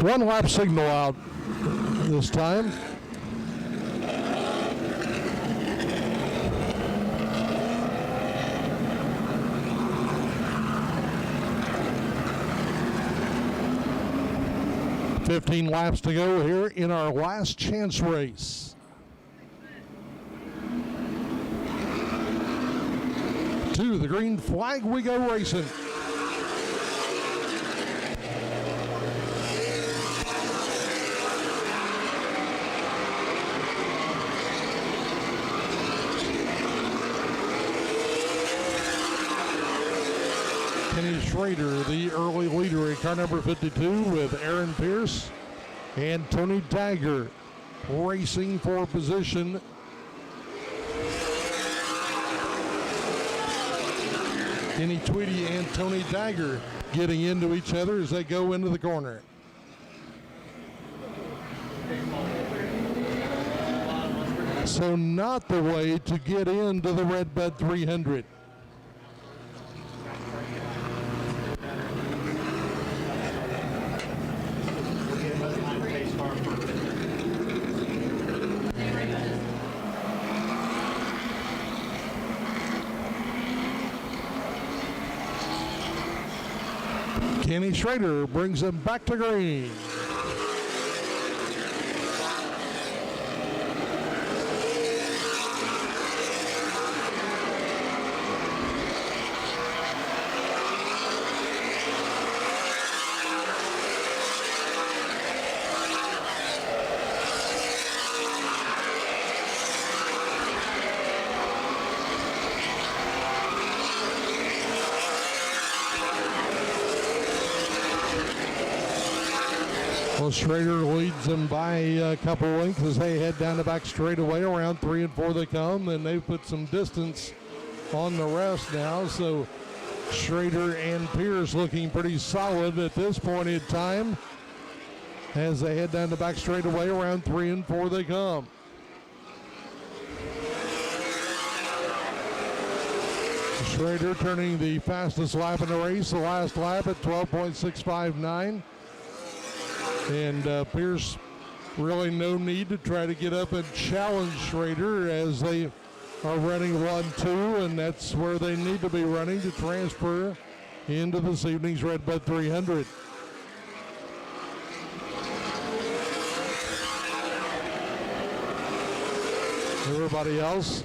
One lap signal out this time. "15 laps to go here in our last chance race. To the green flag we go racing. Kenny Schrader, the early leader in car number 52 with Aaron Pierce and Tony Dagger racing for position. Kenny Tweedy and Tony Dagger getting into each other as they go into the corner. So not the way to get into the Redbud 300. Kenny Schrader brings him back to green. Well, Schrader leads them by a couple lengths as they head down the back straightaway. Around 3 and 4 they come, and they've put some distance on the rest now. So Schrader and Pierce looking pretty solid at this point in time as they head down the back straightaway. Around 3 and 4 they come. Schrader turning the fastest lap in the race, the last lap at 12.659. And Pierce, really no need to try to get up and challenge Schrader as they are running 1-2, and that's where they need to be running to transfer into this evening's Redbud 300. Everybody else,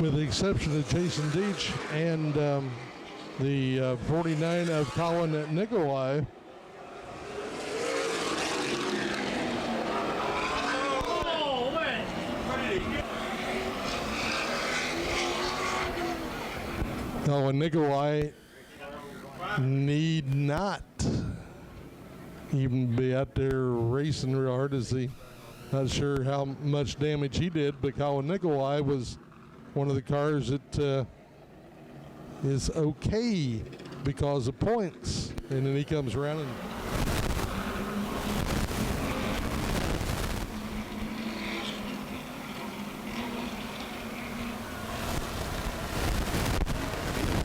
with the exception of Jason Deach and the 49 of Colin Nikolai. Colin Nikolai need not even be out there racing real hard as he, not sure how much damage he did, but Colin Nikolai was one of the cars that is okay because of points, and then he comes around and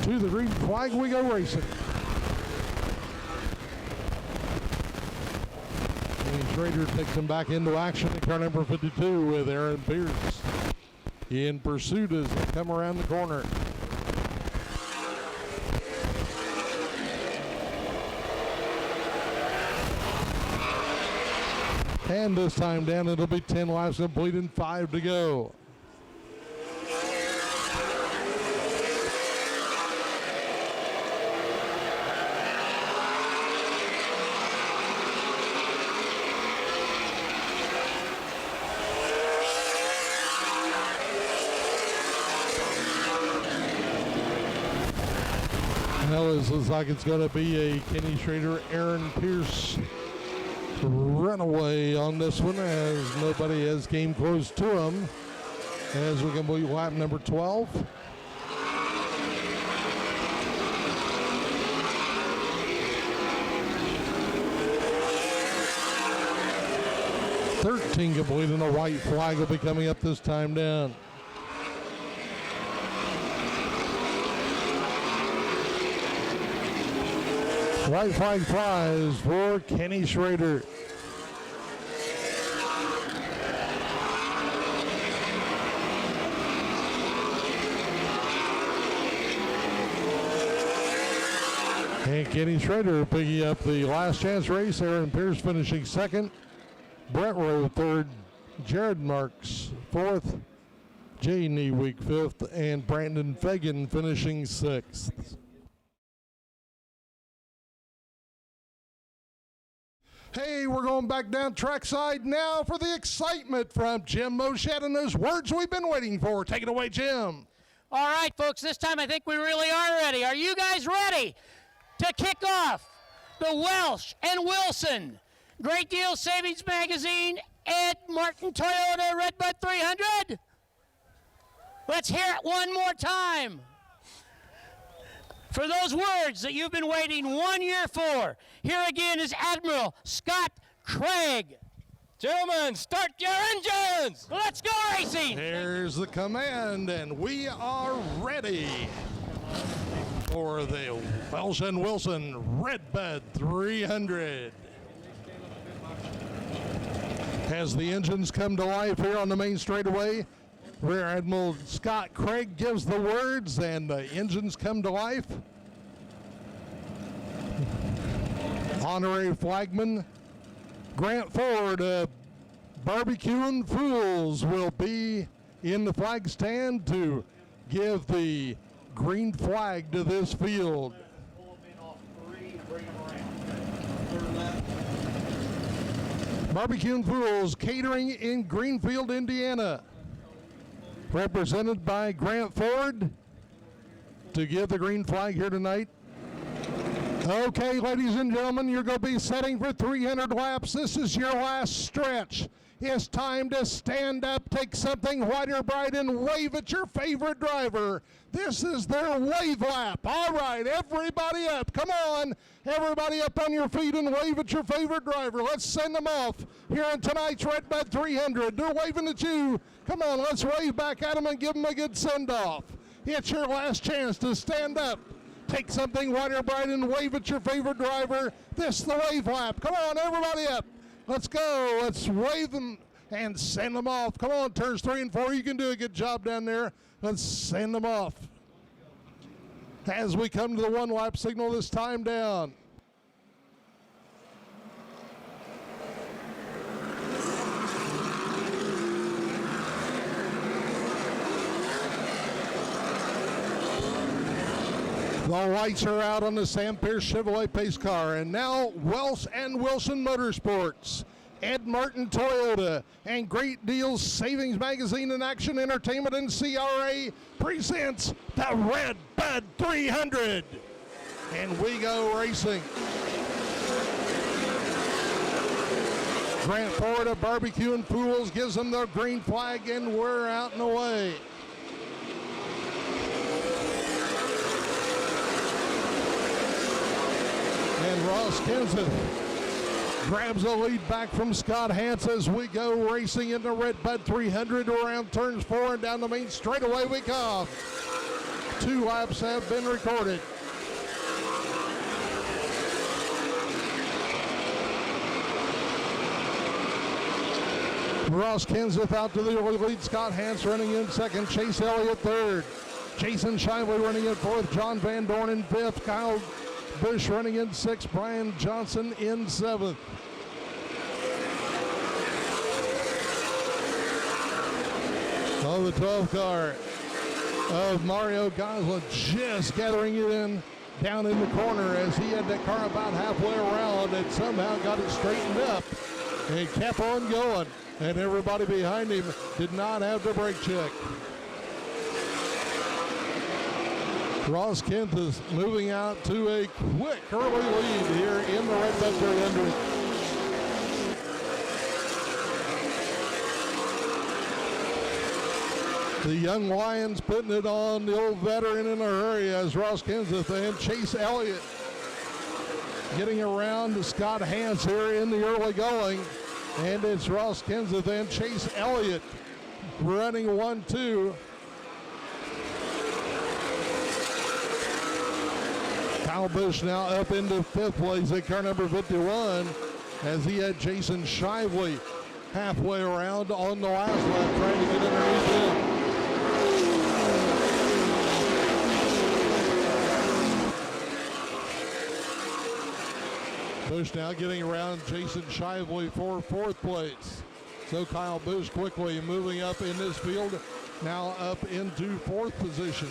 to the green flag we go racing. And Schrader takes him back into action in car number 52 with Aaron Pierce in pursuit as they come around the corner. And this time down, it'll be 10 laps complete and 5 to go. Now this looks like it's going to be a Kenny Schrader, Aaron Pierce runaway on this one, as nobody has came close to him as we complete lap number 12. $13 complete, and a white flag will be coming up this time down. White flag flies for Kenny Schrader. And Kenny Schrader picking up the last chance race. Aaron Pierce finishing second. Brett Rowe third. Jared Marks fourth. Jay Neweek fifth. And Brandon Fagan finishing sixth. Hey, we're going back down trackside now for the excitement from Jim Moshad and those words we've been waiting for. Take it away, Jim. All right, folks, this time I think we really are ready. Are you guys ready to kick off the Welch and Wilson Great Deal Savings Magazine Ed Martin Toyota Redbud 300? Let's hear it one more time. For those words that you've been waiting 1 year for, here again is Admiral Scott Craig. Gentlemen, start your engines! Let's go racing! Here's the command, and we are ready for the Welch and Wilson Redbud 300. As the engines come to life here on the main straightaway, Rear Admiral Scott Craig gives the words and the engines come to life. Honorary Flagman Grant Ford of Barbecuing Fools will be in the flag stand to give the green flag to this field. Barbecuing Fools Catering in Greenfield, Indiana, represented by Grant Ford to give the green flag here tonight. Okay, ladies and gentlemen, you're going to be setting for 300 laps. This is your last stretch. It's time to stand up, take something white or bright, and wave at your favorite driver. This is their wave lap. All right, everybody up. Come on, everybody up on your feet and wave at your favorite driver. Let's send them off here in tonight's Redbud 300. They're waving at you. Come on, let's wave back at them and give them a good send-off. It's your last chance to stand up, take something white or bright, and wave at your favorite driver. This is the wave lap. Come on, everybody up. Let's go. Let's wave them and send them off. Come on, turns 3 and 4. You can do a good job down there. Let's send them off. As we come to the one lap signal this time down. The lights are out on the Sam Pierce Chevrolet pace car, and now Welch and Wilson Motorsports, Ed Martin Toyota, and Great Deals Savings Magazine and Action Entertainment and CRA presents the Redbud 300. And we go racing. Grant Ford of Barbecuing Fools gives them the green flag, and we're out and away. And Ross Kenseth grabs the lead back from Scott Hance as we go racing in the Redbud 300 around turns 4 and down the main straightaway we come. 2 laps have been recorded. Ross Kenseth out to the early lead. Scott Hance running in second. Chase Elliott third. Jason Shively running in fourth. John Van Dorn in fifth. Kyle Busch running in sixth. Brian Johnson in seventh. Oh, the 12 car of Mario Goslin just gathering it in down in the corner as he had that car about halfway around and somehow got it straightened up and kept on going. And everybody behind him did not have the brake check. Ross Kent is moving out to a quick early lead here in the Redbud 300. The young Lions putting it on the old veteran in a hurry as Ross Kenseth and Chase Elliott getting around to Scott Hance here in the early going. And it's Ross Kenseth and Chase Elliott running 1-2. Kyle Busch now up into 5th place at car number 51 as he had Jason Shively halfway around on the last lap trying to get underneath him. Busch now getting around Jason Shively for 4th place. So Kyle Busch quickly moving up in this field, now up into 4th position.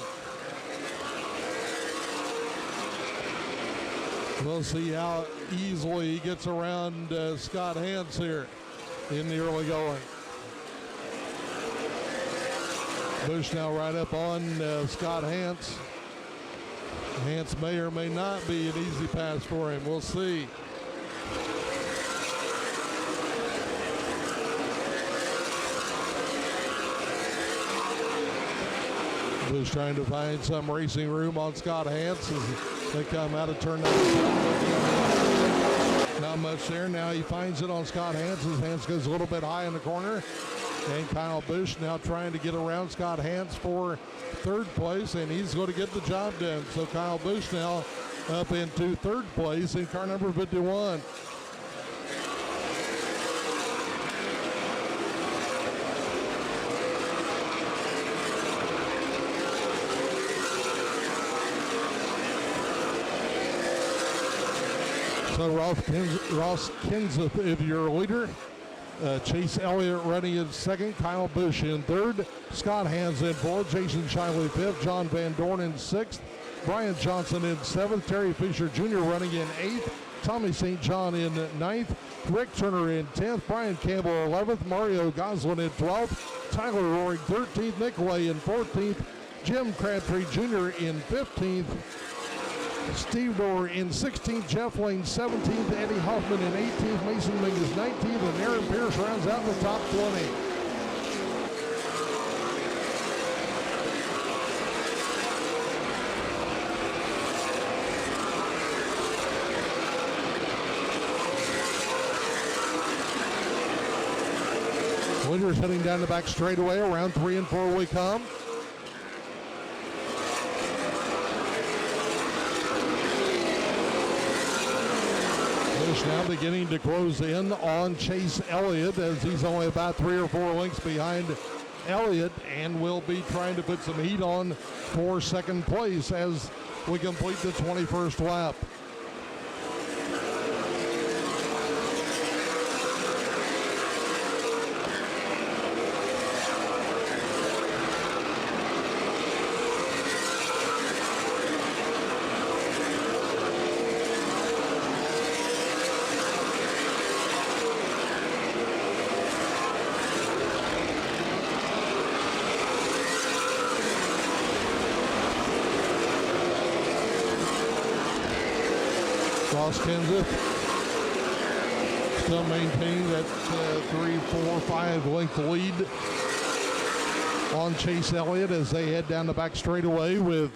We'll see how easily he gets around Scott Hans here in the early going. Busch now right up on Scott Hans. Hans may or may not be an easy pass for him. We'll see. Busch trying to find some racing room on Scott Hans as they come out of turn number 2. Not much there. Now he finds it on Scott Hans. His Hans goes a little bit high in the corner. And Kyle Busch now trying to get around Scott Hans for 3rd place, and he's going to get the job done. So Kyle Busch now up into 3rd place in car number 51. So Ross Kenseth is your leader. Chase Elliott running in 2nd, Kyle Busch in 3rd, Scott Hans in 4th, Jason Shively 5th, John Van Dorn in 6th, Brian Johnson in 7th, Terry Fisher Jr. running in 8th, Tommy St. John in 9th, Rick Turner in 10th, Brian Campbell 11th, Mario Goslin in 12th, Tyler Roaring 13th, Nicolay in 14th, Jim Crabtree Jr. in 15th, Steve Dorr in 16th, Jeff Lane 17th, Eddie Hoffman in 18th, Mason Mingus 19th, and Aaron Pierce rounds out the top 20. Leaders heading down the back straightaway. Around 3 and 4 we come. Busch now beginning to close in on Chase Elliott as he's only about 3 or 4 lengths behind Elliott and will be trying to put some heat on for 2nd place as we complete the 21st lap. Ross Kenseth still maintaining that 3, 4, 5 length lead on Chase Elliott as they head down the back straightaway with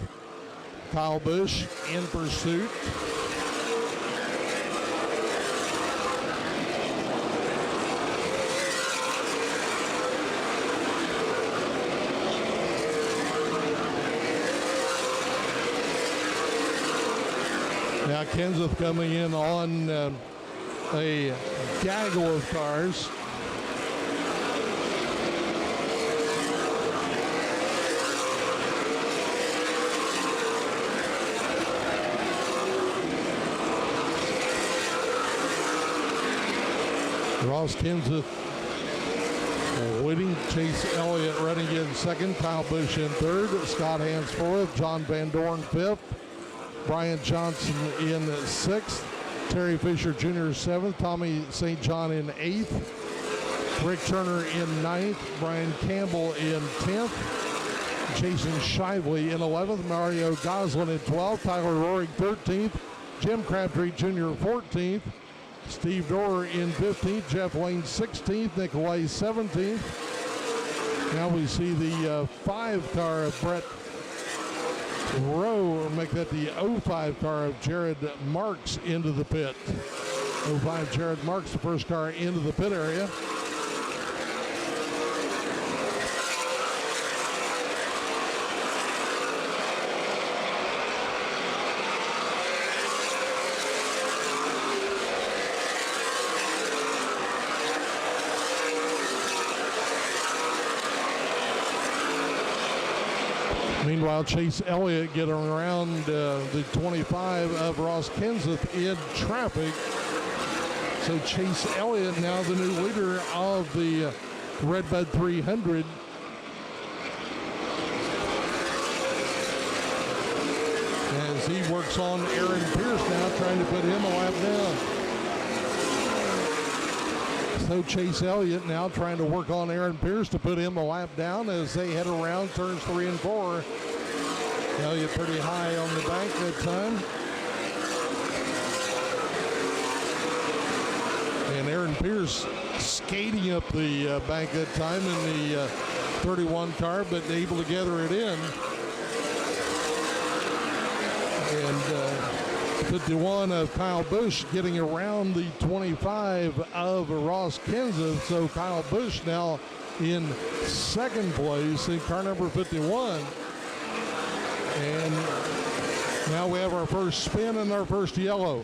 Kyle Busch in pursuit. Now Kenseth coming in on a gaggle of cars. Ross Kenseth leading, Chase Elliott running in 2nd, Kyle Busch in 3rd, Scott Hans 4th, John Van Dorn 5th, Brian Johnson in 6th, Terry Fisher Jr. 7th, Tommy St. John in 8th, Rick Turner in 9th, Brian Campbell in 10th, Jason Shively in 11th, Mario Goslin in 12th, Tyler Roaring 13th, Jim Crabtree Jr. 14th, Steve Dorr in 15th, Jeff Lane 16th, Nicolay 17th. Now we see the 5 car of Brett Rowe, or make that the 05 car of Jared Marks into the pit. 05 Jared Marks, the first car into the pit area. Meanwhile, Chase Elliott getting around the 25 of Ross Kenseth in traffic. So Chase Elliott now the new leader of the Redbud 300. As he works on Aaron Pierce now, trying to put him a lap down. So Chase Elliott now trying to work on Aaron Pierce to put him a lap down as they head around turns 3 and 4. Elliott pretty high on the bank that time. And Aaron Pierce skating up the bank that time in the 31 car, but able to gather it in. And 51 of Kyle Busch getting around the 25 of Ross Kenseth. So Kyle Busch now in second place in car number 51. And now we have our first spin and our first yellow.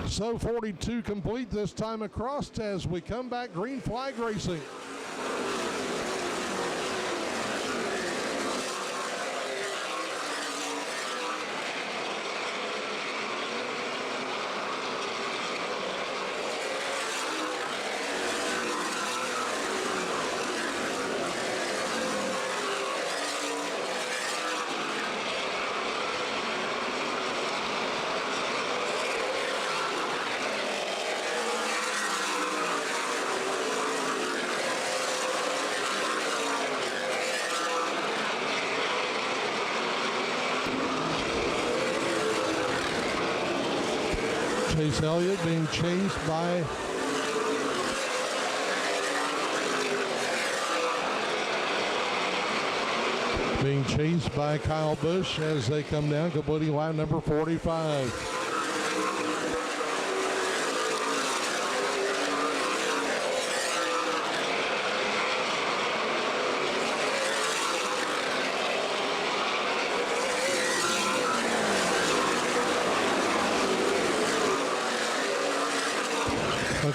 So 42 complete this time across as we come back green flag racing. Chase Elliott being chased by Kyle Busch as they come down, completing lap number 45.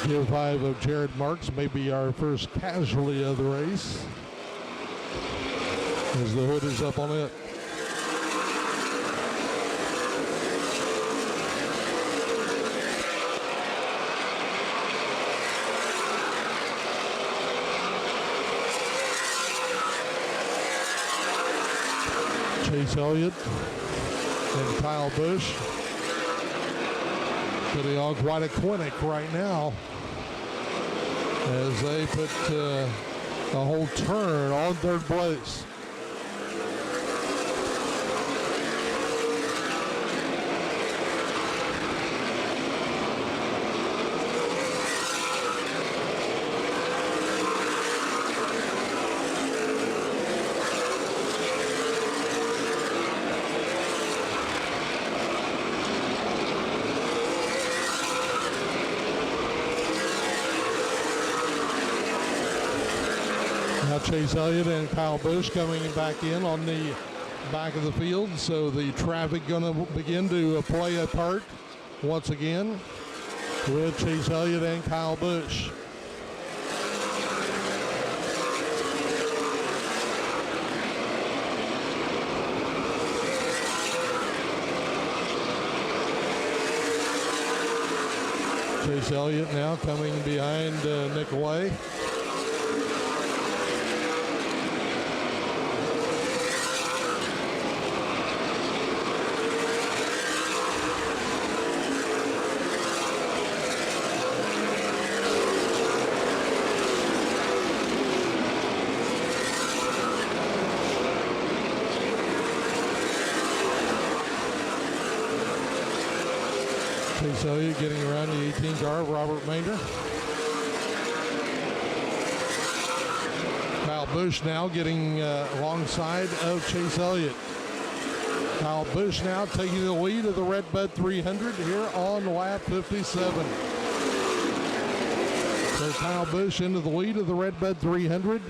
Gear 5 of Jared Marks may be our first casualty of the race as the hood is up on it. Chase Elliott and Kyle Busch putting on quite a clinic right now as they put a whole turn on third place. Chase Elliott and Kyle Busch coming back in on the back of the field, so the traffic going to begin to play a part once again with Chase Elliott and Kyle Busch. Chase Elliott now coming behind Nicolay. Chase Elliott getting around the 18 car of Robert Maynard. Busch now getting alongside of Chase Elliott. Kyle Busch now taking the lead of the Redbud 300 here on lap 57. So Kyle Busch into the lead of the Redbud 300.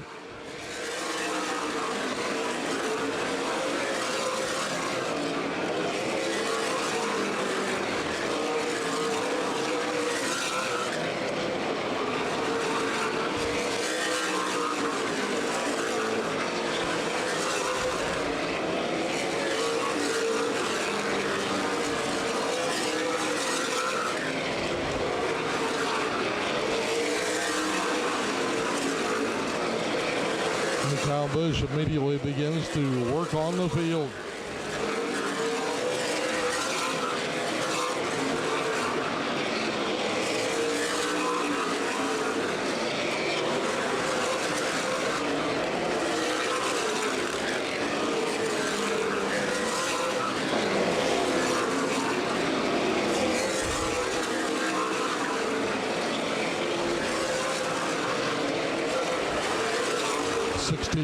Kyle Busch immediately begins to work on the field.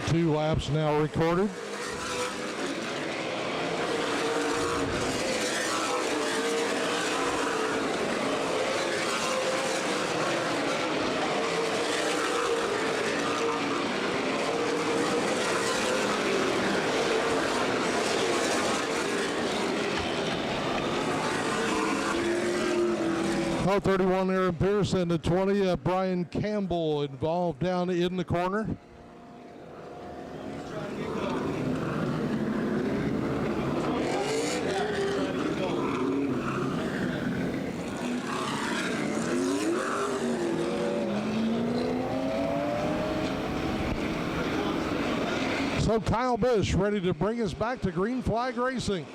Two laps now recorded. Car 31, Aaron Pierce, and the 20, Brian Campbell involved down in the corner. So Kyle Busch ready to bring us back to green flag racing.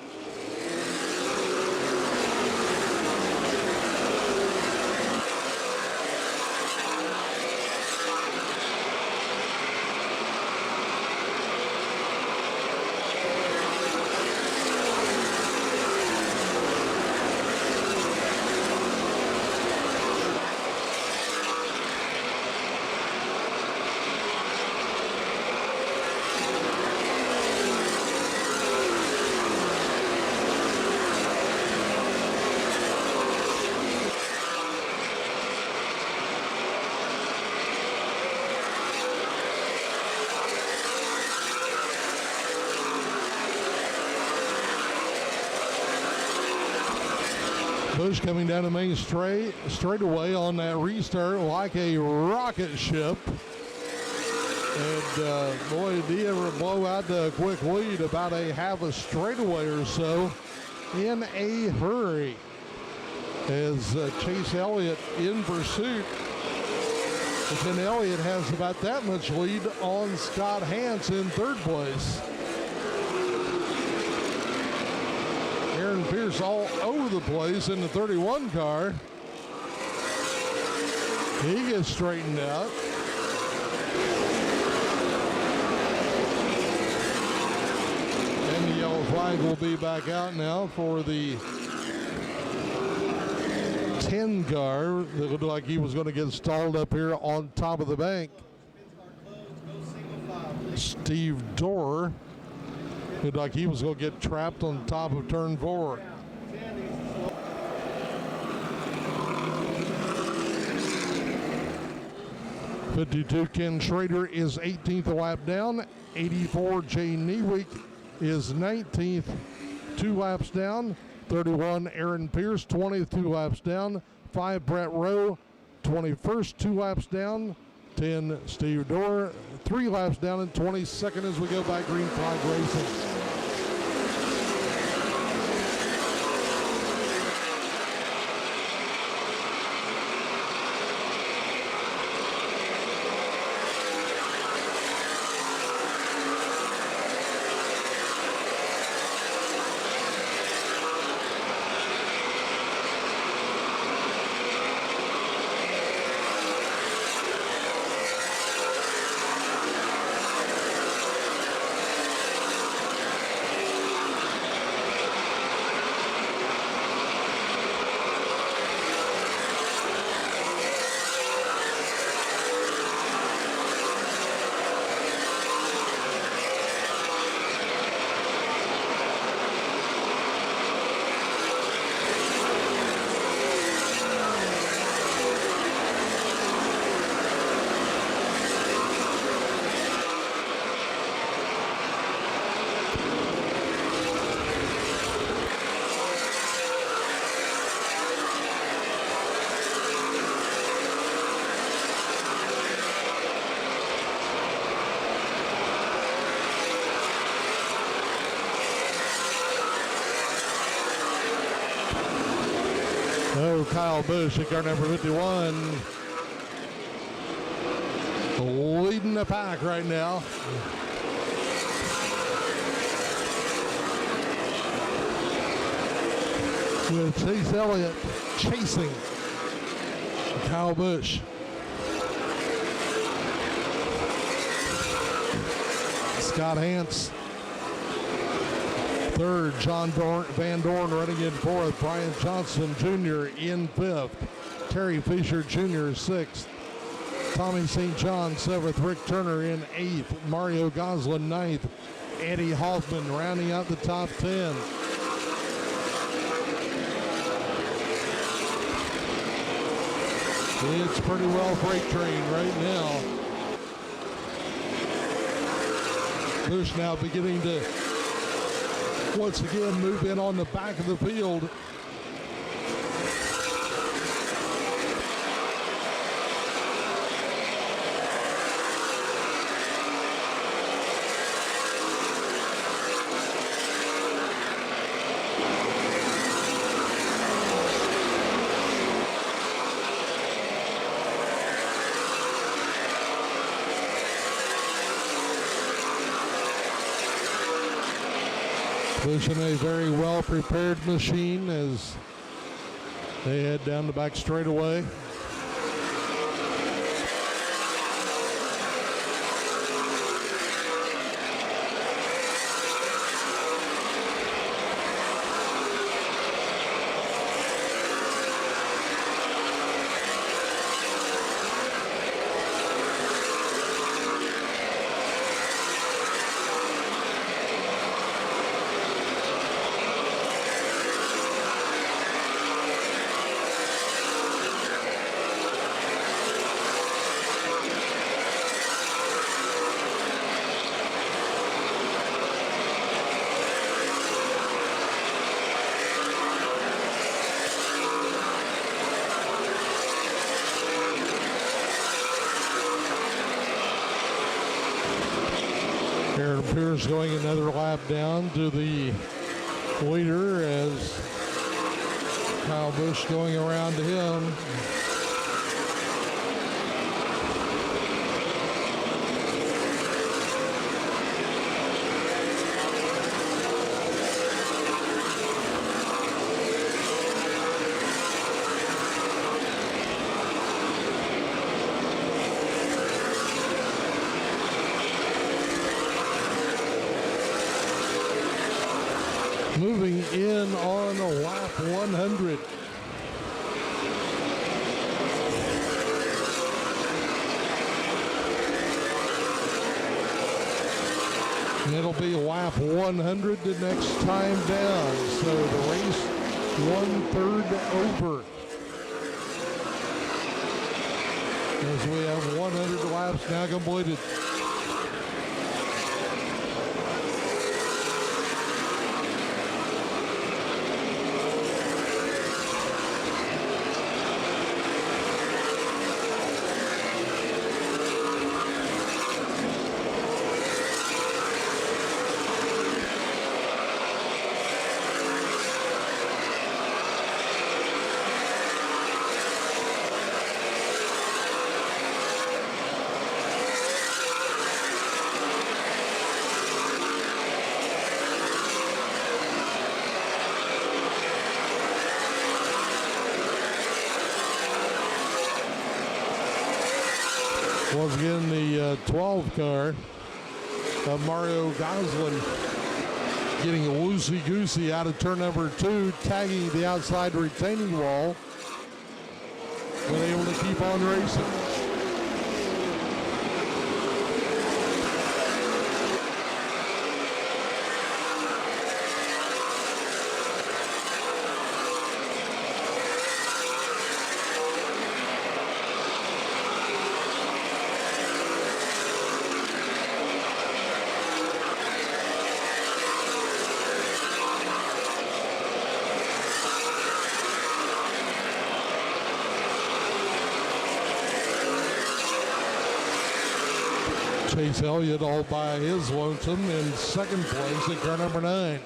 Busch coming down the main straightaway on that restart like a rocket ship. And boy, did he ever blow out the quick lead, about a half a straightaway or so in a hurry. As Chase Elliott in pursuit. But then Elliott has about that much lead on Scott Hance in third place. Aaron Pierce all over the place in the 31 car. He gets straightened out. And the yellow flag will be back out now for the 10 car that looked like he was going to get stalled up here on top of the bank. Steve Dorr looked like he was going to get trapped on top of turn 4. '52 Ken Schrader is 18th a lap down. 84 Jay Niewick is 19th, 2 laps down. 31 Aaron Pierce, 20th, 2 laps down. 5 Brett Rowe, 21st, 2 laps down. 10 Steve Dorr, 3 laps down, and 22nd as we go by green flag racing. Oh, Kyle Busch at car number 51. Leading the pack right now. With Chase Elliott chasing Kyle Busch. Scott Hance third, John Van Dorn running in fourth, Brian Johnson Jr. in fifth, Terry Fisher Jr. sixth, Tommy St. John seventh, Rick Turner in eighth, Mario Goslin ninth, Eddie Hoffman rounding out the top 10. It's pretty well freight train right now. Busch now beginning to once again move in on the back of the field. Busch in a very well prepared machine as they head down the back straightaway. Aaron Pierce going another lap down to the leader as Kyle Busch going around to him. Moving in on a lap 100. And it'll be lap 100 the next time down. So the race 1/3 over. As we have 100 laps now completed. Once again, the 12 car of Mario Goslin getting a loosey-goosey out of turn number 2, tagging the outside retaining wall, but able to keep on racing. Chase Elliott all by his lonesome in second place at car number 9.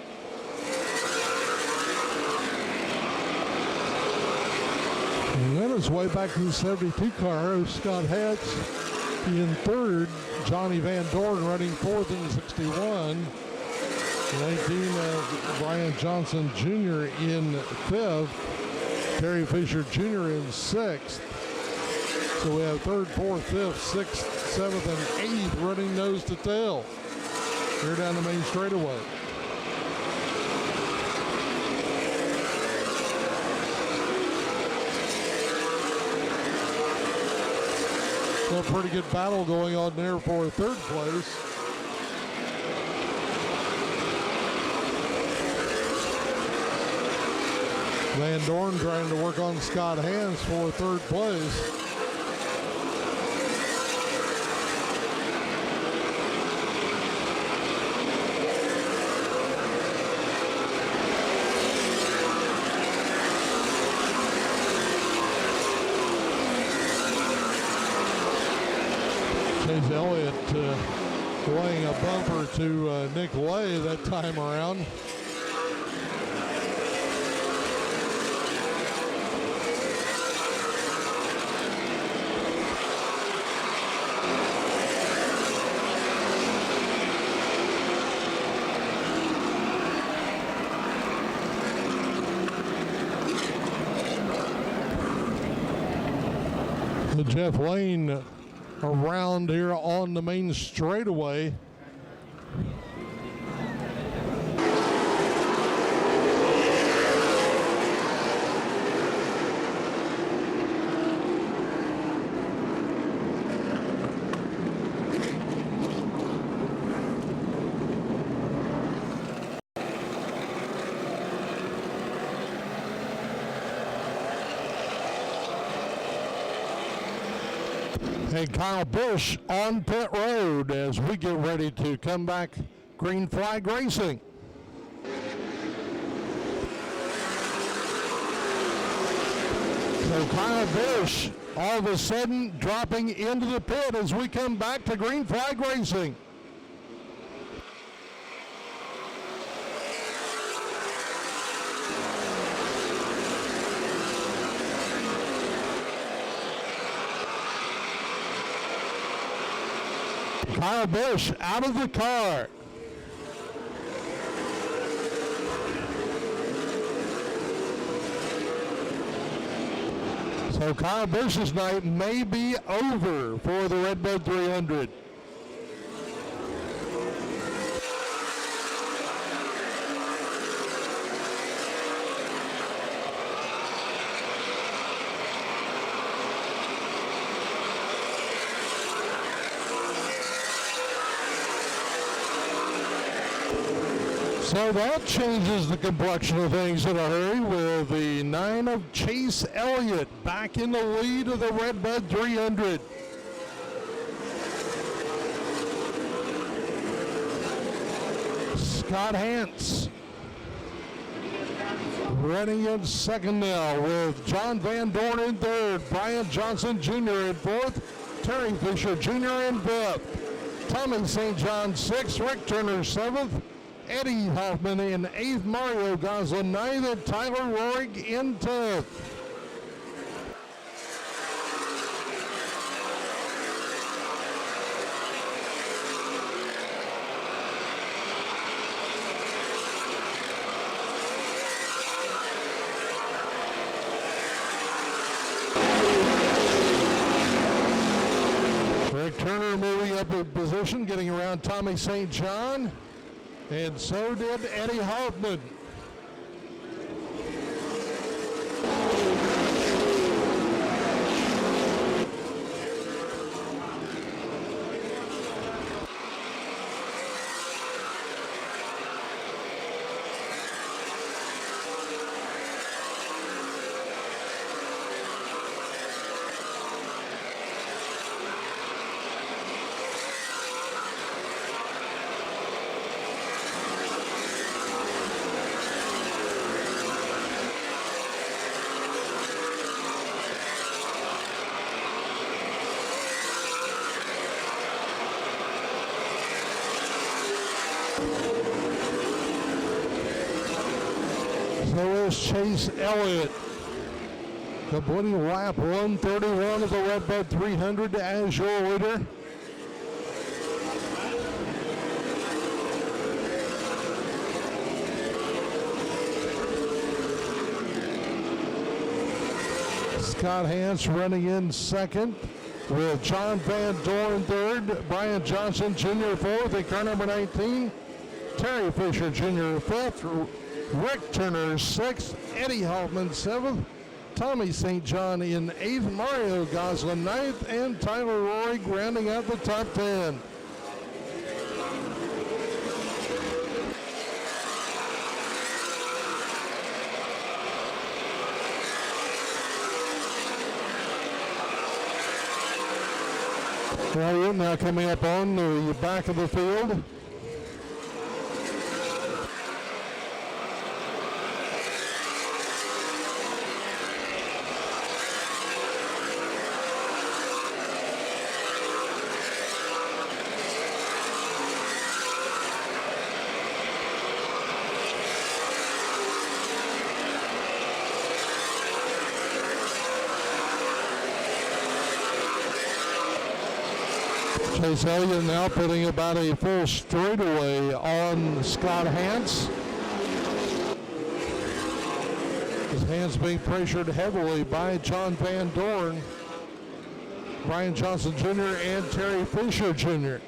And then it's way back to the 72 car of Scott Hetz in third. Johnny Van Dorn running fourth in 61. 19, Brian Johnson Jr. in fifth. Terry Fisher Jr. in sixth. So we have third, fourth, fifth, sixth, seventh, and eighth running nose to tail here down the main straightaway. So a pretty good battle going on there for third place. Van Dorn trying to work on Scott Hans for third place. Chase Elliott laying a bumper to Nick Way that time around. Jeff Lane around here on the main straightaway. And Kyle Busch on pit road as we get ready to come back green flag racing. So Kyle Busch all of a sudden dropping into the pit as we come back to green flag racing. Kyle Busch out of the car. So Kyle Busch's night may be over for the Redbud 300. So that changes the complexion of things in a hurry with the 9 of Chase Elliott back in the lead of the Redbud 300. Scott Hans running in second now with John Van Dorn in third, Brian Johnson Jr. in fourth, Terry Fisher Jr. in fifth, Tommy St. John sixth, Rick Turner seventh, Eddie Hoffman in eighth, Mario Goslin ninth, and Tyler Rohrig in 10th. Rick Turner moving up in position, getting around Tommy St. John. And so did Eddie Hoffman. So is Chase Elliott Completing lap 131 of the Redbud 300 as your leader. Scott Hance running in second, with John Van Doren third, Brian Johnson Jr. fourth, and car number 19, Terry Fisher Jr. fifth, Rick Turner sixth, Eddie Hoffman seventh, Tommy St. John in eighth, Mario Goslin ninth, and Tyler Roy rounding out the top 10. Elliott now coming up on the back of the field. Chase Elliott now putting about a full straightaway on Scott Hance. His hands being pressured heavily by John Van Doren, Brian Johnson Jr., and Terry Fisher Jr.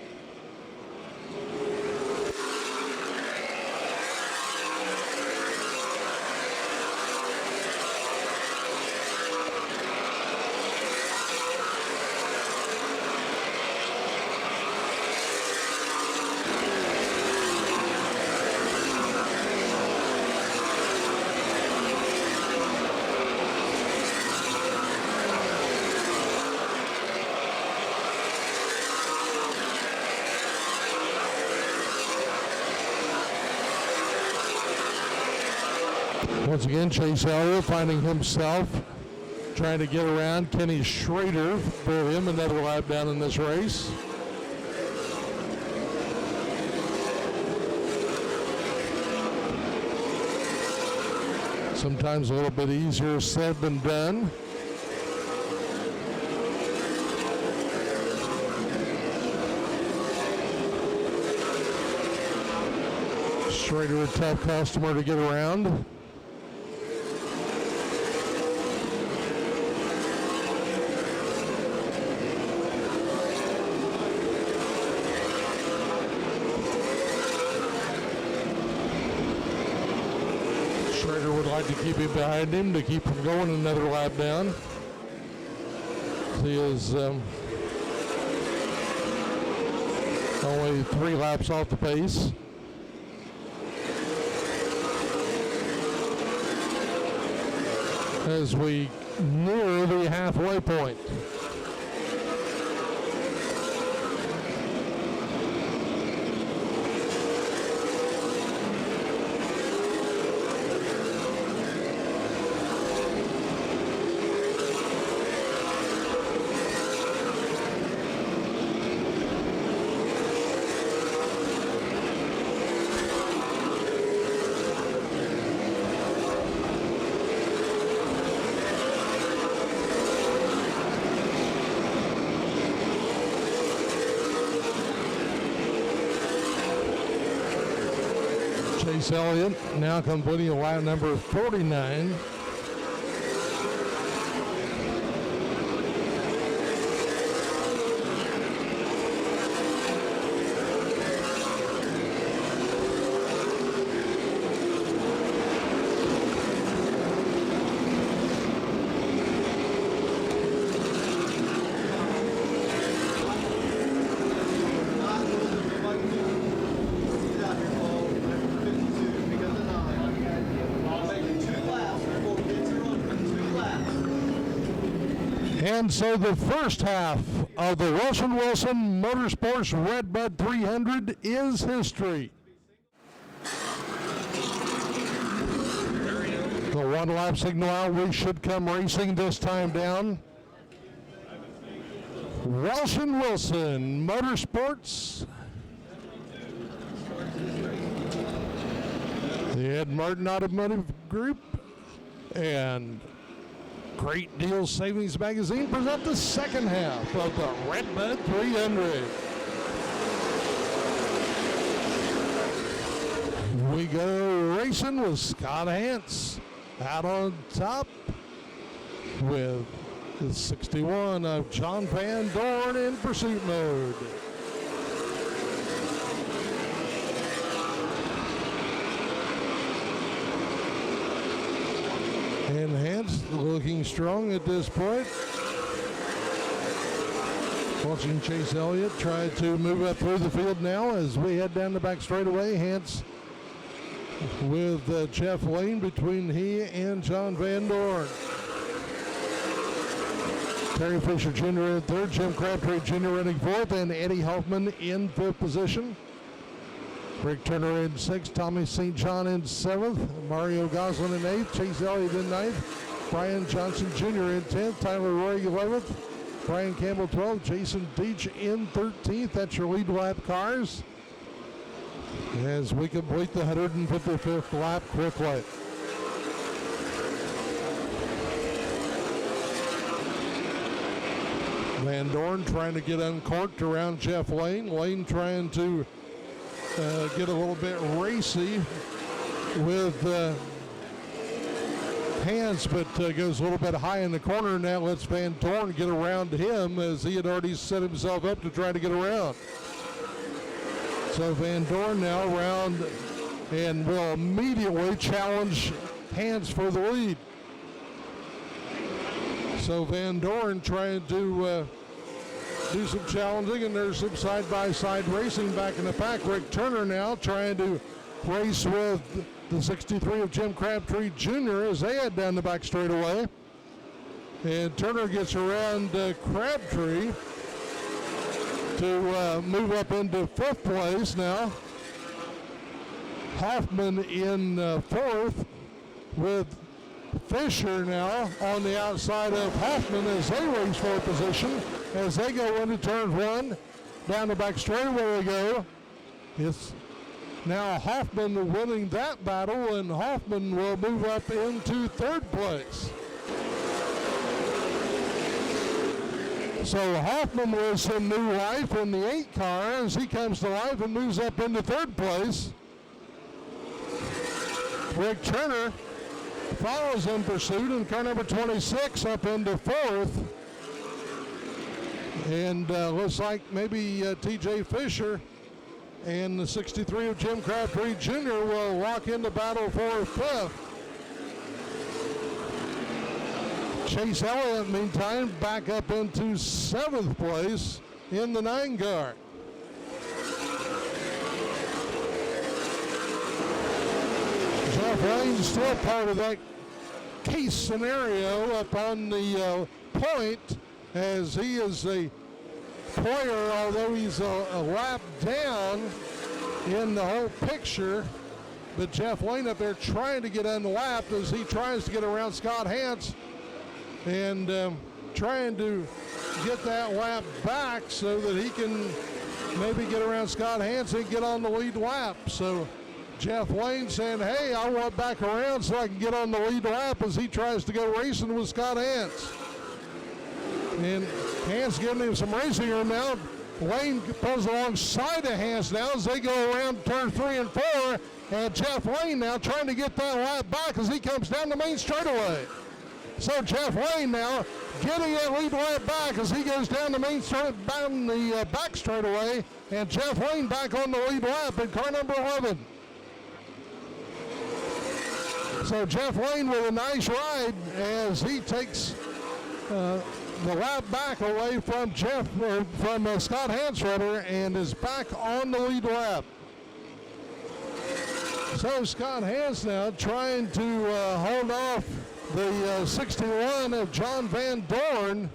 Once again, Chase Elliott finding himself trying to get around Kenny Schrader for him another lap down in this race. Sometimes a little bit easier said than done. Schrader, a tough customer to get around. Schrader would like to keep him behind him to keep him going another lap down. He is only 3 laps off the pace. As we near the halfway point. Chase Elliott now completing lap number 49. And so the first half of the Welch & Wilson Motorsports Redbud 300 is history. The one lap signal out, we should come racing this time down. Welch & Wilson Motorsports. The Ed Martin Automotive Group and Great Deal Savings Magazine present the second half of the Redbud 300. We go racing with Scott Hance out on top with the 61 of John Van Dorn in pursuit mode. And Hance looking strong at this point. Watching Chase Elliott try to move up through the field now as we head down the back straightaway. Hance with Jeff Lane between he and John Van Dorn. Terry Fisher Jr. in third, Jim Crabtree Jr. running fourth, and Eddie Hoffman in fifth position. Rick Turner in sixth, Tommy St. John in seventh, Mario Goslin in eighth, Chase Elliott in ninth, Brian Johnson Jr. in 10th, Tyler Roy 11th, Brian Campbell 12th, Jason Deach in 13th. That's your lead lap cars as we complete the 155th lap quickly. Van Dorn trying to get uncorked around Jeff Lane. Lane trying to get a little bit racy with Hance, but goes a little bit high in the corner. Now lets Van Dorn get around him as he had already set himself up to try to get around. So Van Dorn now around and will immediately challenge Hance for the lead. So Van Dorn trying to do some challenging, and there's some side-by-side racing back in the pack. Rick Turner now trying to race with the 63 of Jim Crabtree Jr. as they head down the back straightaway. And Turner gets around Crabtree to move up into fifth place now. Hoffman in fourth with Fisher now on the outside of Hoffman as they race for position. As they go into turn one, down the back straightaway they go. It's now Hoffman winning that battle, and Hoffman will move up into third place. So Hoffman with some new life in the 8 car as he comes to life and moves up into third place. Rick Turner follows in pursuit in car number 26 up into fourth. And looks like maybe T.J. Fisher and the 63 of Jim Crabtree Jr. will lock in the battle for fifth. Chase Elliott, meantime, back up into seventh place in the 9 car. Jeff Lane still part of that case scenario up on the point, as he is a player, although he's a lap down in the whole picture. But Jeff Lane up there trying to get unlapped as he tries to get around Scott Hance and trying to get that lap back so that he can maybe get around Scott Hance and get on the lead lap. So Jeff Lane saying, hey, I want back around so I can get on the lead lap as he tries to go racing with Scott Hance. And Hance giving him some racing room now. Lane pulls alongside of Hance now as they go around turn 3 and 4. And Jeff Lane now trying to get that lap back as he comes down the main straightaway. So Jeff Lane now getting that lead lap back as he goes down the main down the back straightaway. And Jeff Lane back on the lead lap in car number 11. So Jeff Lane with a nice ride as he takes the lap back away from Scott Hance and is back on the lead lap. So Scott Hance now trying to hold off the 61 of John Van Dorn,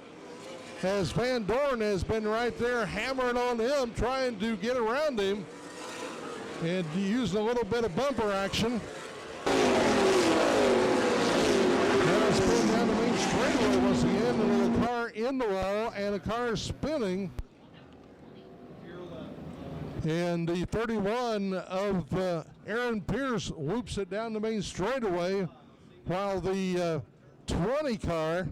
as Van Dorn has been right there hammering on him, trying to get around him and using a little bit of bumper action. Now spin down the main straightaway once again with a car in the wall and a car spinning. And the 31 of Aaron Pierce whoops it down the main straightaway, while the 20 car.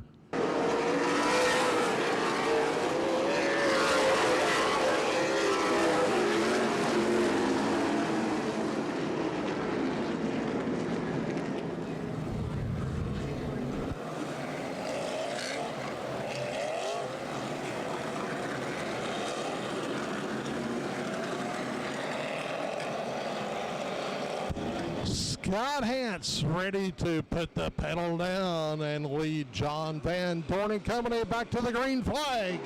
Scott Hance ready to put the pedal down and lead John Van Dorn and Company back to the green flag.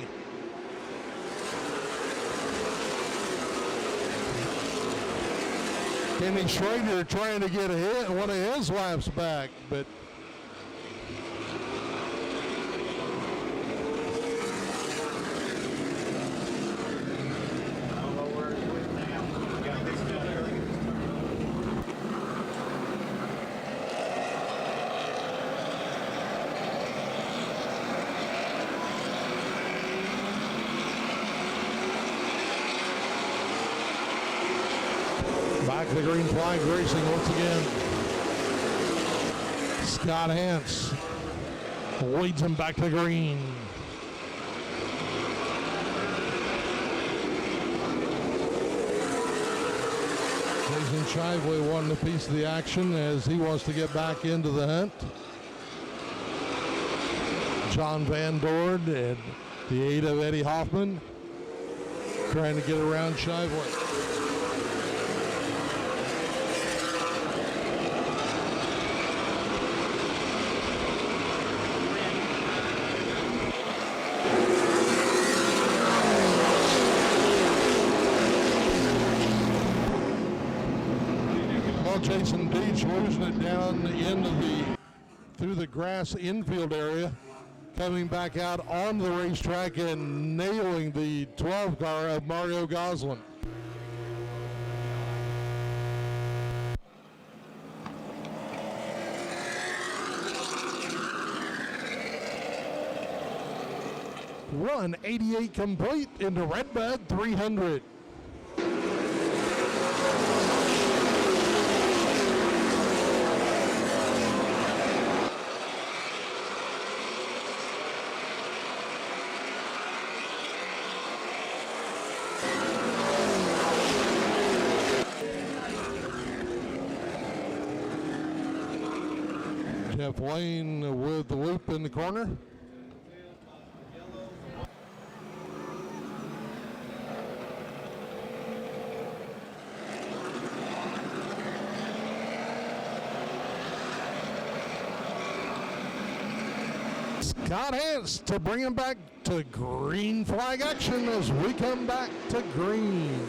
Kenny Schrader trying to get one of his laps back, but back to the green flag racing once again. Scott Hance leads him back to the green. Jason Shively won the piece of the action as he wants to get back into the hunt. John Van Dorn and the aid of Eddie Hoffman trying to get around Shively. Jason Deach losing it down the end of through the grass infield area, coming back out on the racetrack and nailing the 12 car of Mario Goslin. Run 88 complete into Redbud 300. Jeff Lane with the loop in the corner. Scott Hance to bring him back to green flag action as we come back to green.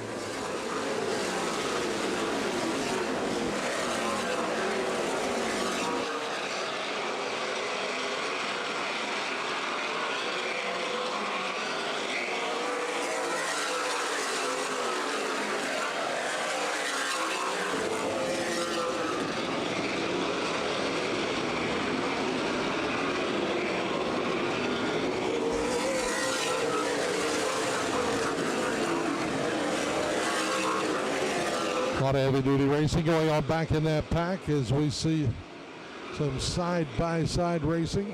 A lot of heavy-duty racing going on back in that pack as we see some side-by-side racing.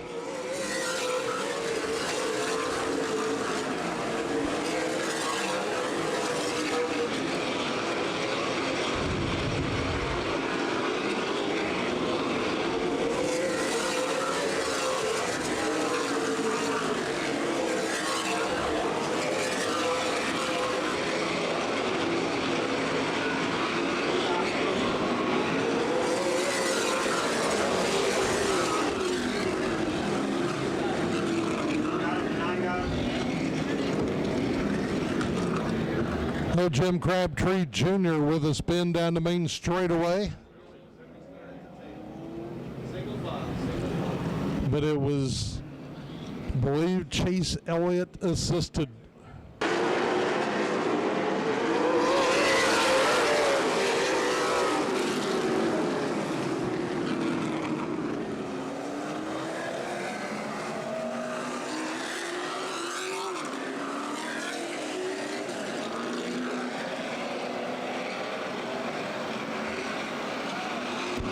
No Jim Crabtree Jr. with a spin down the main straightaway. But it was, I believe, Chase Elliott assisted.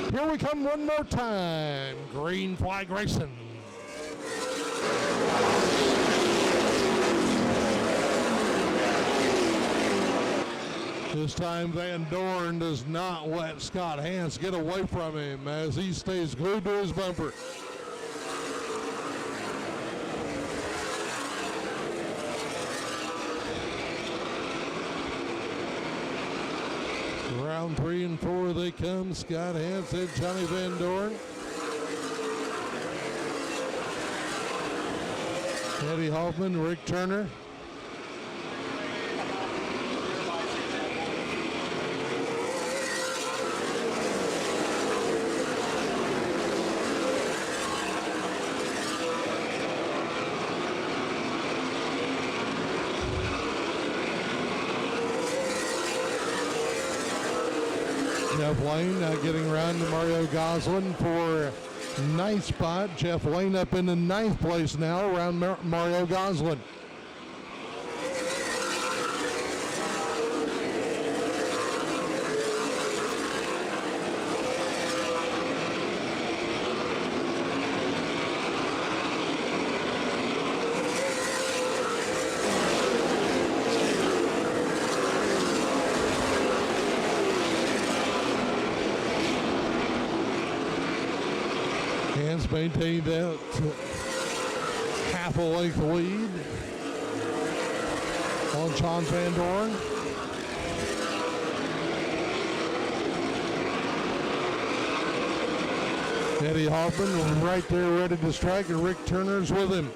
Here we come one more time. Green flag racing. This time Van Dorn does not let Scott Hance get away from him as he stays glued to his bumper. Round 3 and 4 they come. Scott Hance and Johnny Van Dorn. Eddie Hoffman, Rick Turner. Jeff Lane now getting around to Mario Goslin for ninth spot. Jeff Lane up in the 9th place now around Mario Goslin. Hance maintained that half a length lead on John Van Dorn. Eddie Hoffman right there ready to strike, and Rick Turner's with him.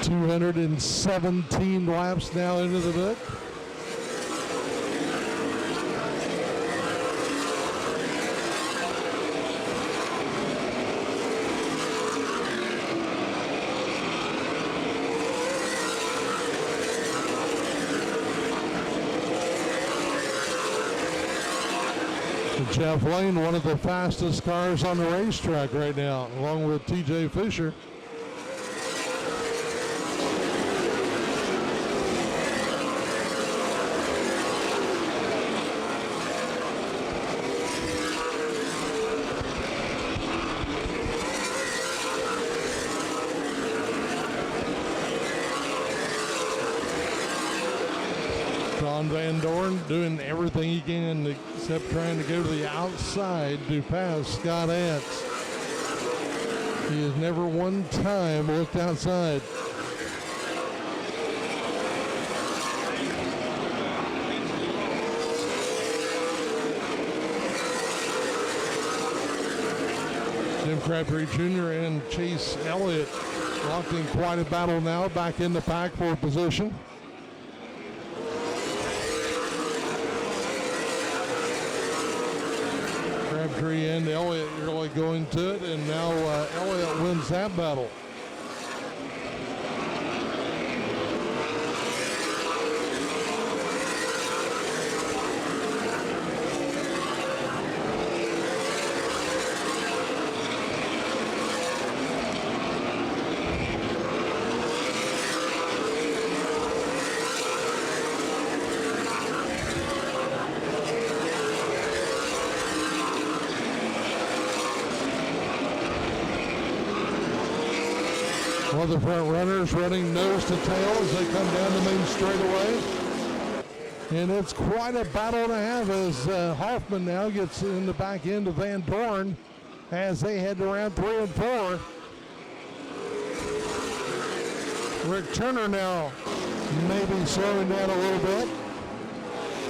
.217 laps now into the book. Jeff Lane, one of the fastest cars on the racetrack right now, along with TJ Fisher. John Van Dorn doing everything he can except trying to go to the outside to pass Scott Hance. He has never one time looked outside. Jim Crabtree Jr. and Chase Elliott locked in quite a battle now, back in the pack for position. Crabtree and Elliott really going to it, and now Elliott wins that battle. One of the front runners running nose to tail as they come down the main straightaway. And it's quite a battle to have as Hoffman now gets in the back end of Van Dorn as they head to round 3 and 4. Rick Turner now maybe slowing down a little bit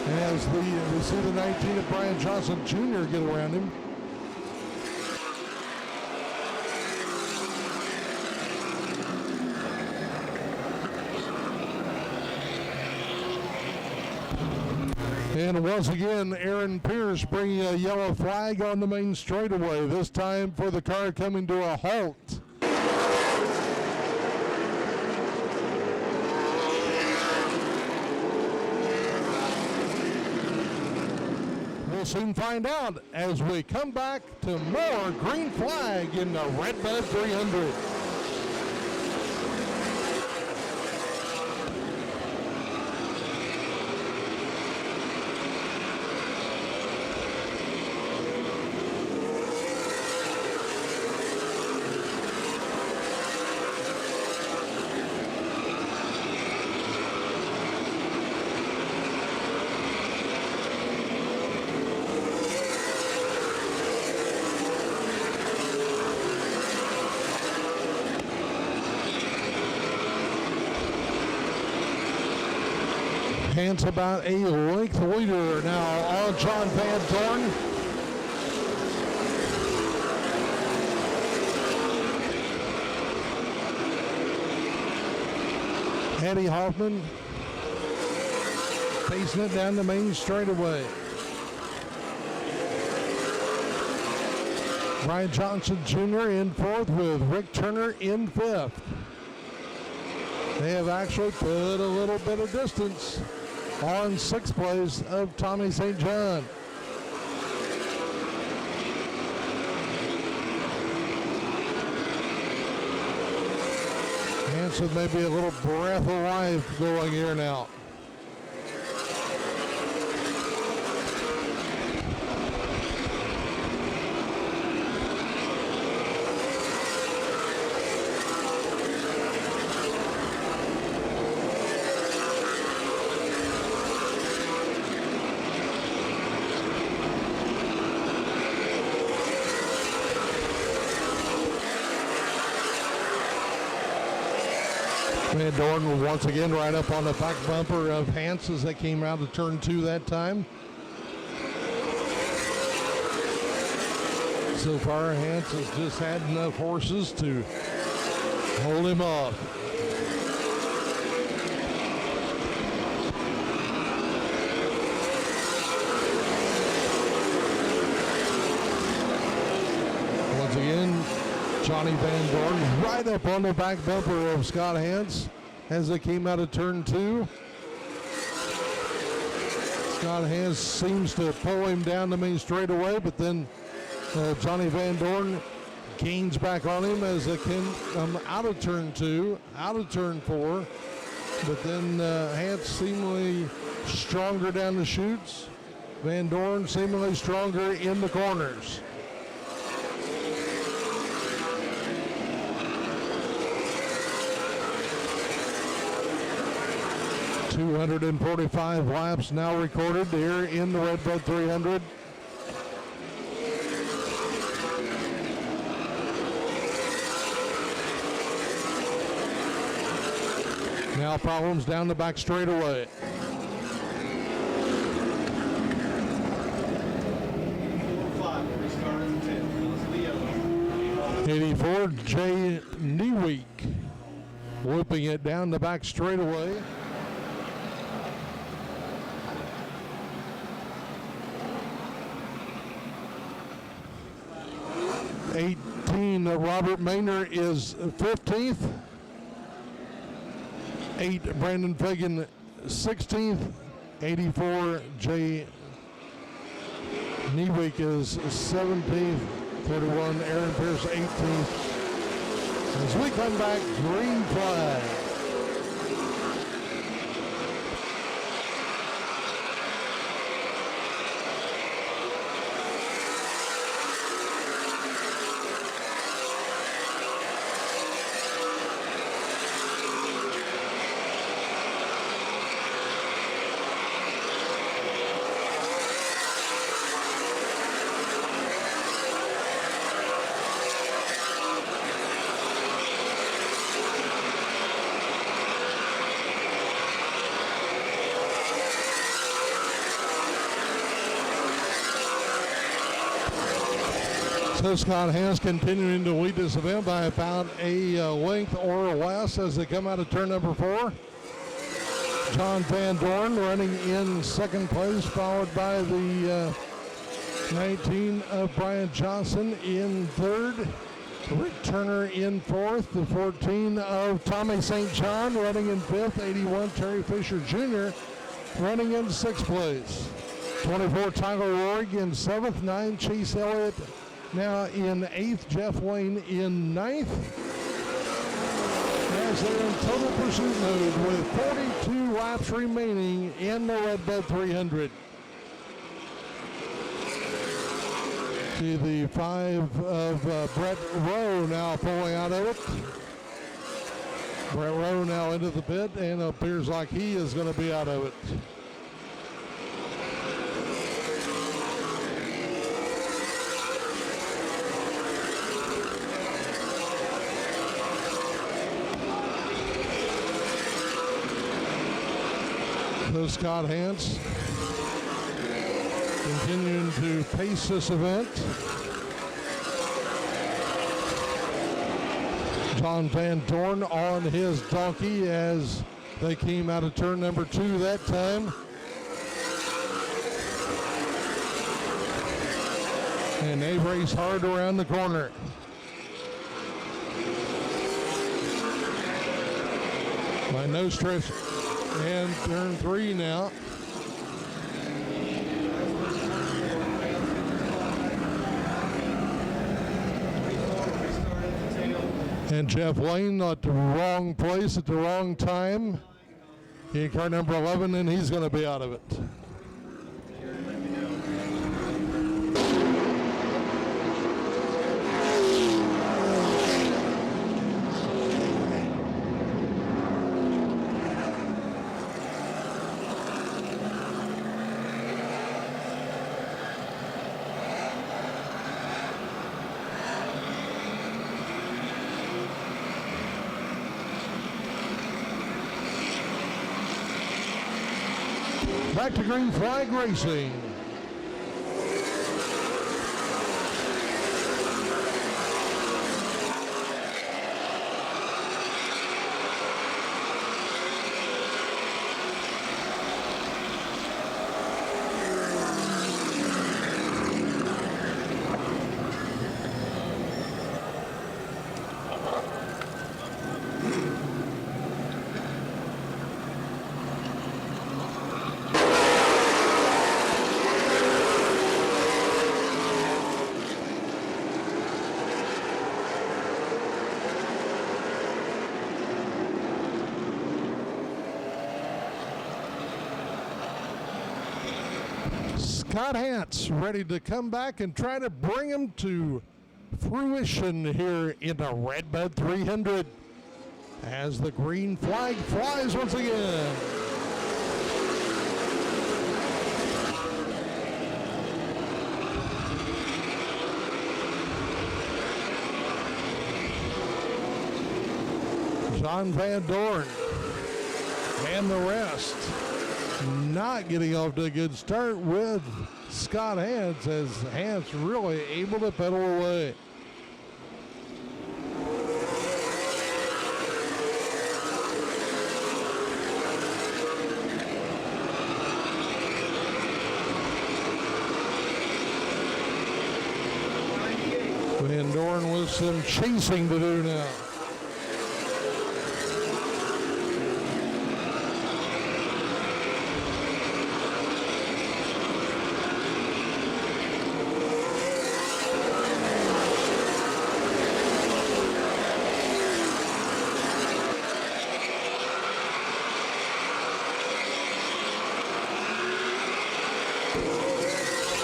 as we see the 19 of Brian Johnson Jr. get around him. And once again, Aaron Pierce bringing a yellow flag on the main straightaway, this time for the car coming to a halt. We'll soon find out as we come back to more green flag in the Redbud 300. Hands about a length leader now on John Van Dorn. Eddie Hoffman facing it down the main straightaway. Brian Johnson Jr. in fourth with Rick Turner in fifth. They have actually put a little bit of distance on sixth place of Tommy St. John. Hanson maybe a little breath of life going here now. Van Dorn once again right up on the back bumper of Hans as they came out of turn 2 that time. So far, Hans has just had enough horses to hold him off. Once again, Johnny Van Dorn right up on the back bumper of Scott Hans as they came out of turn 2. Scott Hans seems to pull him down the main straightaway, but then Johnny Van Dorn gains back on him as they come out of turn 2, out of turn 4. But then Hans seemingly stronger down the chutes. Van Dorn seemingly stronger in the corners. 245 laps now recorded here in the Redbud 300. Now problems down the back straightaway. '84 Jay Nieweek whipping it down the back straightaway. 18, Robert Maynard is 15th. 8, Brandon Fagan 16th. 84, Jay Nieweek is 17th. 31, Aaron Pierce 18th. As we come back, green flag. So Scott Hans continuing to lead this event by about a length or less as they come out of turn number 4. John Van Dorn running in second place, followed by the 19 of Brian Johnson in third. Rick Turner in fourth. The 14 of Tommy St. John running in fifth. 81 Terry Fisher Jr. running in sixth place. 24, Tyler Rorig in 7th. 9, Chase Elliott now in 8th. Jeff Lane in 9th. As they're in total pursuit mode with 42 laps remaining in the Redbud 300. See the 5 of Brett Rowe now pulling out of it. Brett Rowe now into the pit, and it appears like he is going to be out of it. So Scott Hance continuing to pace this event. John Van Dorn on his donkey as they came out of turn number 2 that time. And they race hard around the corner. By no stretch. And turn 3 now. And Jeff Lane at the wrong place at the wrong time. In car number 11, and he's going to be out of it. Back to green flag racing. Scott Hance ready to come back and try to bring him to fruition here in the Redbud 300 as the green flag flies once again. John Van Dorn and the rest not getting off to a good start with Scott Hance, as Hance really able to pedal away. Van Dorn with some chasing to do now.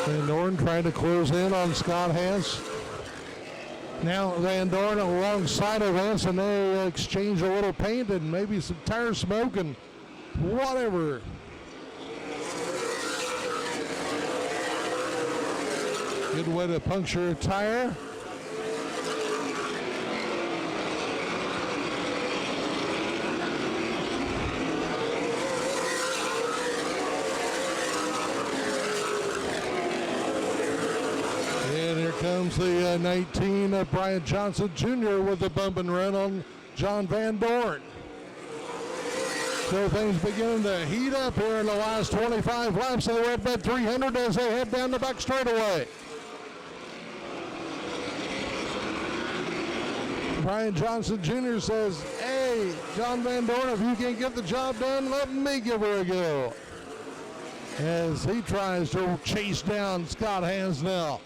Van Dorn trying to close in on Scott Hance. Now Van Dorn alongside of Hance, and they exchange a little paint and maybe some tire smoke and whatever. Good way to puncture a tire. Comes the 19 of Brian Johnson Jr. with a bump and run on John Van Dorn. So things beginning to heat up here in the last 25 laps of the Redbud 300 as they head down the back straightaway. Brian Johnson Jr. says, "Hey, John Van Dorn, if you can't get the job done, let me give her a go." as he tries to chase down Scott Hans now.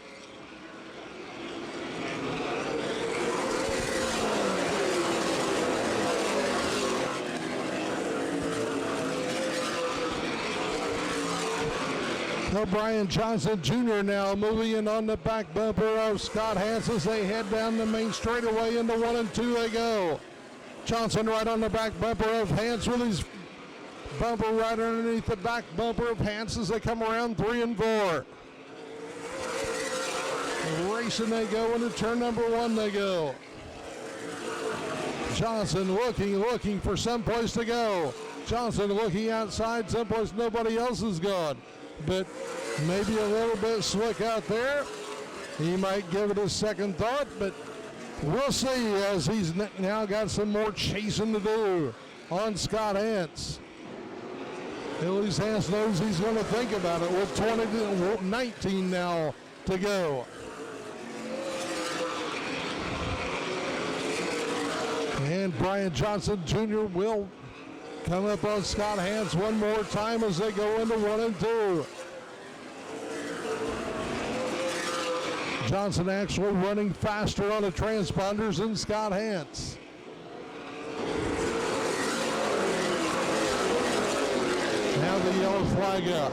Brian Johnson Jr. now moving in on the back bumper of Scott Hans as they head down the main straightaway into 1 and 2 they go. Johnson right on the back bumper of Hans with his bumper right underneath the back bumper of Hans as they come around 3 and 4. Racing they go into turn number 1 they go. Johnson looking for someplace to go. Johnson looking outside, someplace nobody else has gone. But maybe a little bit slick out there. He might give it a second thought, but we'll see as he's now got some more chasing to do on Scott Hans. At least Hans knows he's going to think about it with 19 now to go. And Brian Johnson Jr. will come up on Scott Hans one more time as they go into 1 and 2. Johnson actually running faster on the transponders than Scott Hans. Now the yellow flag up.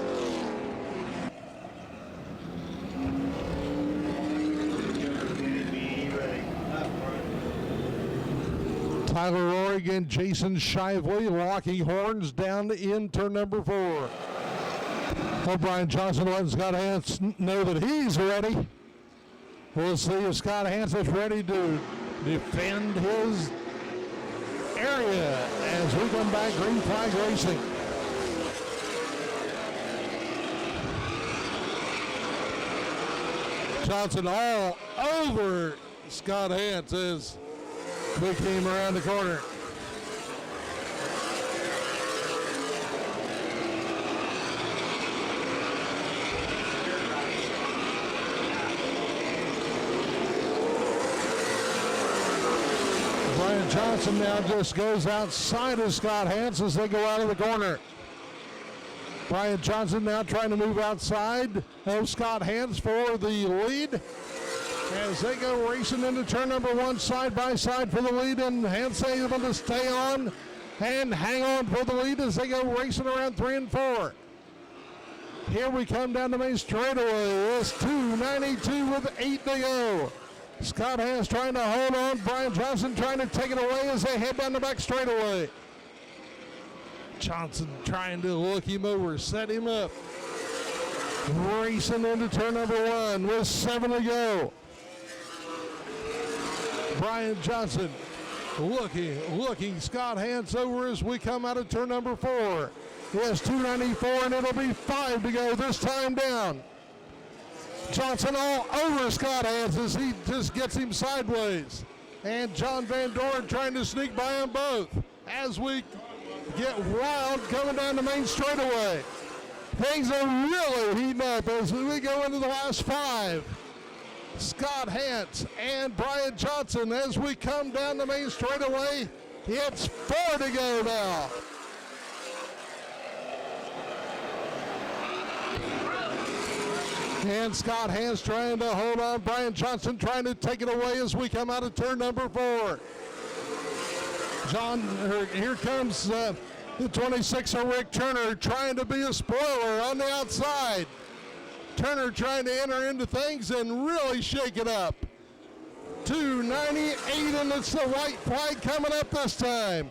Tyler Oregon, Jason Shively locking horns down in turn number 4. Brian Johnson letting Scott Hans know that he's ready. We'll see if Scott Hans is ready to defend his area as we come back green flag racing. Johnson all over Scott Hans as we came around the corner. Brian Johnson now just goes outside of Scott Hans as they go out of the corner. Brian Johnson now trying to move outside of Scott Hans for the lead. As they go racing into turn number 1 side by side for the lead, and Hans able to stay on and hang on for the lead as they go racing around 3 and 4. Here we come down the main straightaway. It's 2:92 with 8 to go. Scott Hans trying to hold on. Brian Johnson trying to take it away as they head down the back straightaway. Johnson trying to look him over, set him up. Racing into turn number 1 with 7 to go. Brian Johnson looking Scott Hans over as we come out of turn number 4. Yes, 2:94 and it'll be 5 to go this time down. Johnson all over Scott Hans as he just gets him sideways. And John Van Doren trying to sneak by them both as we get wild coming down the main straightaway. Things are really heating up as we go into the last 5. Scott Hans and Brian Johnson as we come down the main straightaway. It's 4 to go now. And Scott Hans trying to hold on. Brian Johnson trying to take it away as we come out of turn number 4. Here comes the 26 of Rick Turner trying to be a spoiler on the outside. Turner trying to enter into things and really shake it up. 2:98 and it's the white flag coming up this time.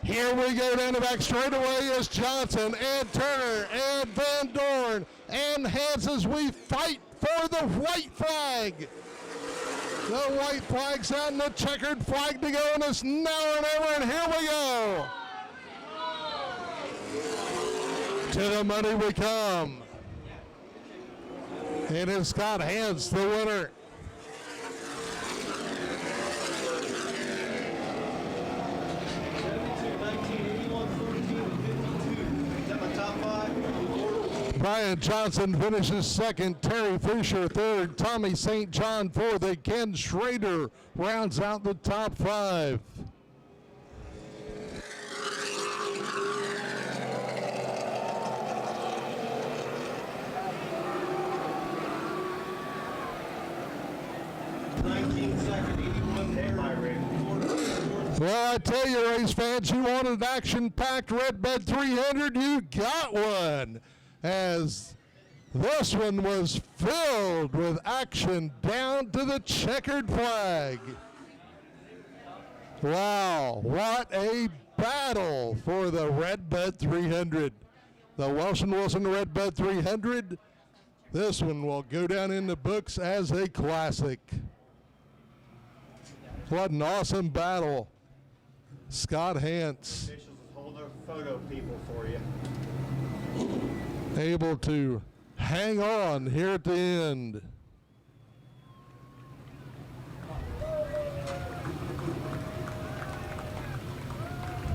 Here we go down the back straightaway as Johnson and Turner and Van Dorn and Hans as we fight for the white flag. The white flag's out and the checkered flag to go, and it's now or never, and here we go. To the money we come. And it's Scott Hans, the winner. Brian Johnson finishes second, Terry Fisher third, Tommy St. John fourth, and Ken Schrader rounds out the top 5. Well, I tell you, race fans, you wanted an action-packed Redbud 300, you got one. As this one was filled with action down to the checkered flag. Wow, what a battle for the Redbud 300. The Welch and Wilson Redbud 300. This one will go down in the books as a classic. What an awesome battle. Scott Hance. Officials will hold their photo people for you. Able to hang on here at the end.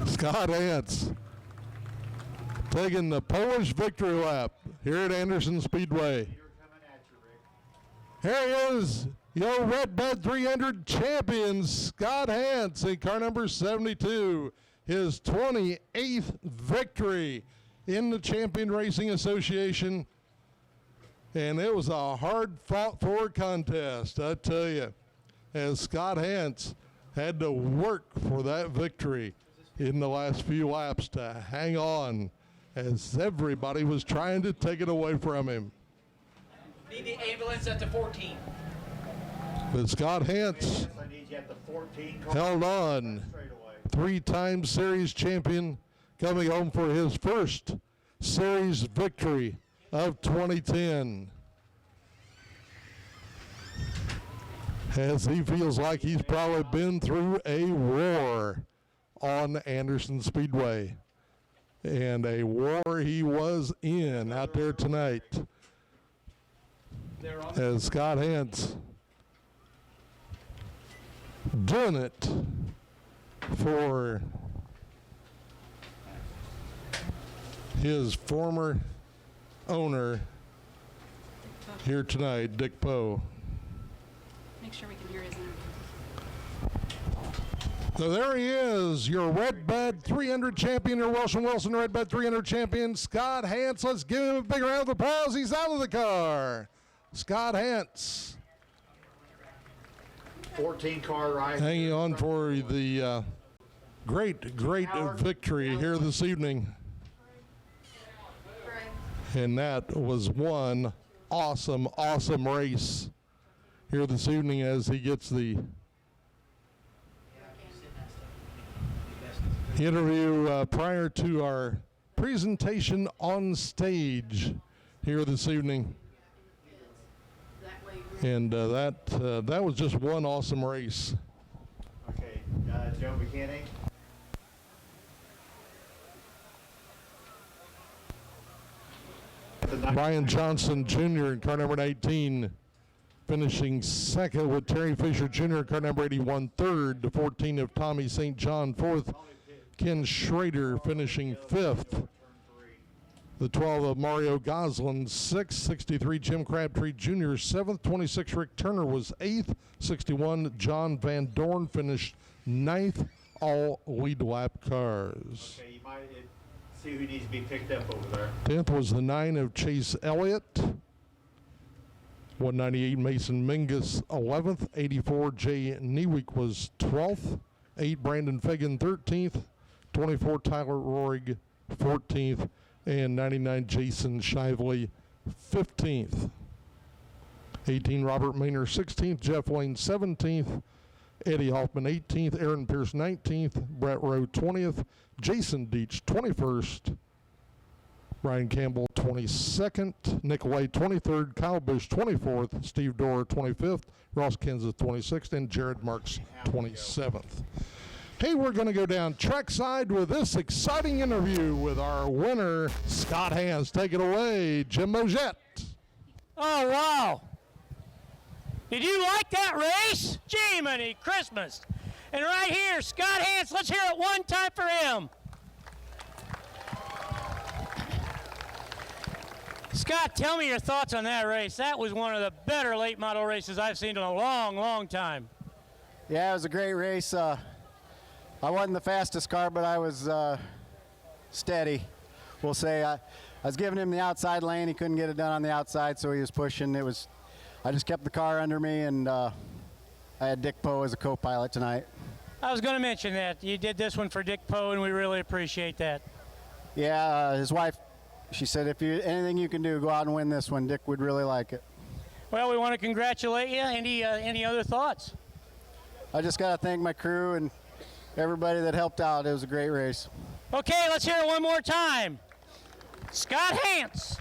Scott Hance taking the Polish victory lap here at Anderson Speedway. Here he is, your Redbud 300 champion, Scott Hance, in car number 72. His 28th victory in the Champion Racing Association. And it was a hard fought for contest, I tell you, as Scott Hance had to work for that victory in the last few laps to hang on as everybody was trying to take it away from him. Need the ambulance at the 14. But Scott Hance held on. Three-time series champion coming home for his first series victory of 2010. As he feels like he's probably been through a war on Anderson Speedway. And a war he was in out there tonight. As Scott Hance done it for his former owner here tonight, Dick Poe. Make sure we can hear his interview. So there he is, your Redbud 300 champion, your Welch and Wilson Redbud 300 champion, Scott Hance. Let's give him a big round of applause. He's out of the car. Scott Hance. 14-car ride. Hanging on for the great victory here this evening. And that was one awesome race here this evening as he gets the interview prior to our presentation on stage here this evening. And that was just one awesome race. Okay, Joe McKinney. Brian Johnson Jr. in car number 19, finishing second with Terry Fisher Jr. in car number 81, third. The 14 of Tommy St. John, fourth. Ken Schrader finishing fifth. The 12 of Mario Goslin, 6th, 63 Jim Crabtree Jr., 7th, 26 Rick Turner was 8th, 61 John Van Dorn finished 9th, all lead lap cars. Okay, you might see who needs to be picked up over there. 10th was the 9 of Chase Elliott, 198 Mason Mingus 11th, 84 Jay Newick was 12th, 8 Brandon Fagan 13th, 24 Tyler Rohrig 14th, and 99 Jason Shively 15th. 18 Robert Maynard 16th, Jeff Lane 17th, Eddie Hoffman 18th, Aaron Pierce 19th, Brett Rowe 20th, Jason Deach 21st, Brian Campbell 22nd, Nick Way 23rd, Kyle Busch 24th, Steve Dorr 25th, Ross Kenseth 26th, and Jared Marks 27th. Hey, we're going to go down trackside with this exciting interview with our winner, Scott Hance. Take it away, Jim Mojette. Oh, wow. Did you like that race? Jiminy Christmas. And right here, Scott Hance, let's hear it one time for him. Scott, tell me your thoughts on that race. That was one of the better late model races I've seen in a long time. Yeah, it was a great race. I wasn't the fastest car, but I was steady, we'll say. I was giving him the outside lane. He couldn't get it done on the outside, so he was pushing. I just kept the car under me, and I had Dick Poe as a co-pilot tonight. I was going to mention that. You did this one for Dick Poe, and we really appreciate that. Yeah, his wife, she said, if you anything you can do, go out and win this one. Dick would really like it. Well, we want to congratulate you. Any other thoughts? I just got to thank my crew and everybody that helped out. It was a great race. Okay, let's hear it one more time. Scott Hance.